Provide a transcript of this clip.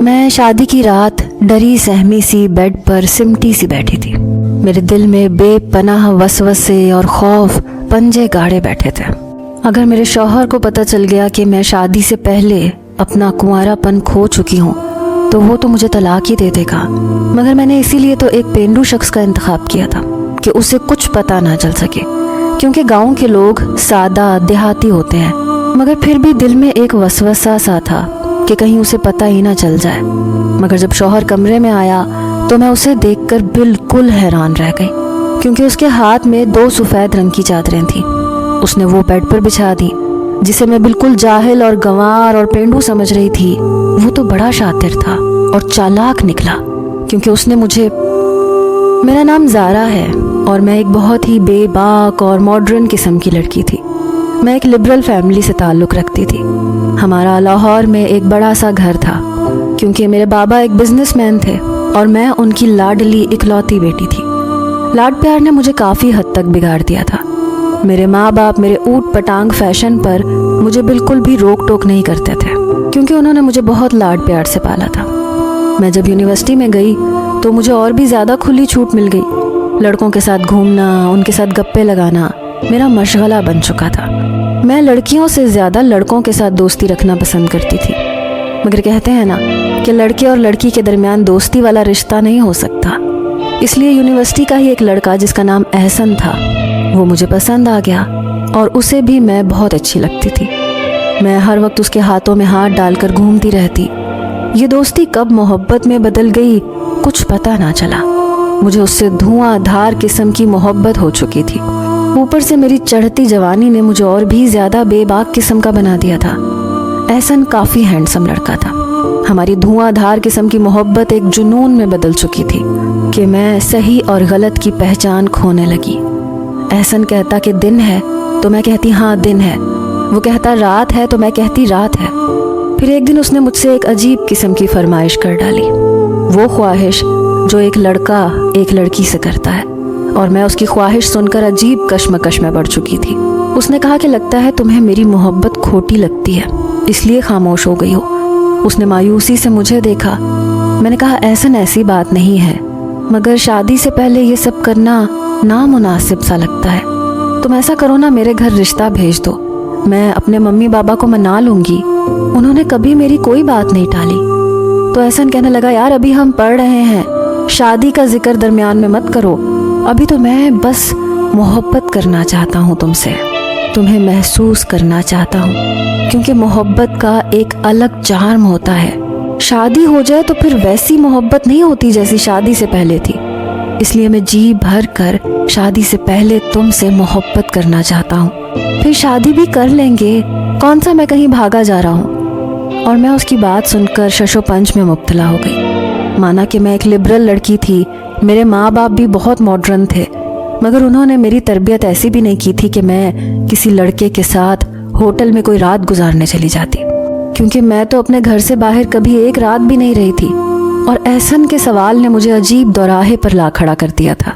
میں شادی کی رات ڈری سہمی سی بیڈ پر سمٹی سی بیٹھی تھی. میرے دل میں بے پناہ وسوسے اور خوف پنجے گاڑے بیٹھے تھے. اگر میرے شوہر کو پتہ چل گیا کہ میں شادی سے پہلے اپنا کنوارا پن کھو چکی ہوں تو وہ تو مجھے طلاق ہی دے دے گا. مگر میں نے اسی لیے تو ایک پینڈو شخص کا انتخاب کیا تھا کہ اسے کچھ پتہ نہ چل سکے، کیونکہ گاؤں کے لوگ سادہ دیہاتی ہوتے ہیں. مگر پھر بھی دل میں ایک وسوسہ سا تھا کہ کہیں اسے پتہ ہی نہ چل جائے. مگر جب شوہر کمرے میں آیا تو میں اسے دیکھ کر بالکل حیران رہ گئی، کیونکہ اس کے ہاتھ میں 2 سفید رنگ کی چادریں تھیں. اس نے وہ بیڈ پر بچھا دی جسے میں بالکل جاہل اور گنوار اور پینڈو سمجھ رہی تھی. وہ تو بڑا شاطر تھا اور چالاک نکلا، کیونکہ اس نے مجھے، میرا نام زارا ہے اور میں ایک بہت ہی بے باک اور ماڈرن قسم کی لڑکی تھی. میں ایک لبرل فیملی سے تعلق رکھتی تھی. ہمارا لاہور میں ایک بڑا سا گھر تھا، کیونکہ میرے بابا ایک بزنس مین تھے اور میں ان کی لاڈلی اکلوتی بیٹی تھی. لاڈ پیار نے مجھے کافی حد تک بگاڑ دیا تھا. میرے ماں باپ میرے اوٹ پٹانگ فیشن پر مجھے بالکل بھی روک ٹوک نہیں کرتے تھے، کیونکہ انہوں نے مجھے بہت لاڈ پیار سے پالا تھا. میں جب یونیورسٹی میں گئی تو مجھے اور بھی زیادہ کھلی چھوٹ مل گئی. لڑکوں کے ساتھ گھومنا، ان کے ساتھ گپے لگانا میرا مشغلہ بن چکا تھا. میں لڑکیوں سے زیادہ لڑکوں کے ساتھ دوستی رکھنا پسند کرتی تھی. مگر کہتے ہیں نا کہ لڑکے اور لڑکی کے درمیان دوستی والا رشتہ نہیں ہو سکتا. اس لیے یونیورسٹی کا ہی ایک لڑکا جس کا نام احسن تھا وہ مجھے پسند آ گیا، اور اسے بھی میں بہت اچھی لگتی تھی. میں ہر وقت اس کے ہاتھوں میں ہاتھ ڈال کر گھومتی رہتی. یہ دوستی کب محبت میں بدل گئی کچھ پتہ نہ چلا. مجھے اس سے دھواں دھار قسم کی محبت ہو چکی تھی. اوپر سے میری چڑھتی جوانی نے مجھے اور بھی زیادہ بے باک قسم کا بنا دیا تھا. احسن کافی ہینڈسم لڑکا تھا. ہماری دھواں دھار قسم کی محبت ایک جنون میں بدل چکی تھی کہ میں صحیح اور غلط کی پہچان کھونے لگی. احسن کہتا کہ دن ہے تو میں کہتی ہاں دن ہے. وہ کہتا رات ہے تو میں کہتی رات ہے. پھر ایک دن اس نے مجھ سے ایک عجیب قسم کی فرمائش کر ڈالی، وہ خواہش جو ایک لڑکا ایک لڑکی سے کرتا ہے، اور میں اس کی خواہش سن کر عجیب کشمکش میں پڑ چکی تھی. اس نے کہا کہ لگتا ہے تمہیں میری محبت کھوٹی لگتی ہے، اس لیے خاموش ہو گئی ہو. اس نے مایوسی سے مجھے دیکھا. میں نے کہا احسن ایسی بات نہیں ہے، مگر شادی سے پہلے یہ سب کرنا نامناسب سا لگتا ہے. تم ایسا کرو نا، میرے گھر رشتہ بھیج دو، میں اپنے ممی بابا کو منا لوں گی، انہوں نے کبھی میری کوئی بات نہیں ٹالی. تو احسن کہنے لگا یار ابھی ہم پڑھ رہے ہیں، شادی کا ذکر درمیان میں مت کرو. ابھی تو میں بس محبت کرنا چاہتا ہوں تم سے، تمہیں محسوس کرنا چاہتا ہوں، کیونکہ محبت کا ایک الگ چارم ہوتا ہے. شادی ہو جائے تو پھر ویسی محبت نہیں ہوتی جیسی شادی سے پہلے تھی. اس لیے میں جی بھر کر شادی سے پہلے تم سے محبت کرنا چاہتا ہوں. پھر شادی بھی کر لیں گے، کون سا میں کہیں بھاگا جا رہا ہوں. اور میں اس کی بات سن کر شش و پنج میں مبتلا ہو گئی. مانا کہ میں ایک لبرل لڑکی تھی، میرے ماں باپ بھی بہت ماڈرن تھے، مگر انہوں نے میری تربیت ایسی بھی نہیں کی تھی کہ میں کسی لڑکے کے ساتھ ہوٹل میں کوئی رات گزارنے چلی جاتی، کیونکہ میں تو اپنے گھر سے باہر کبھی ایک رات بھی نہیں رہی تھی. اور احسن کے سوال نے مجھے عجیب دوراہے پر لا کھڑا کر دیا تھا.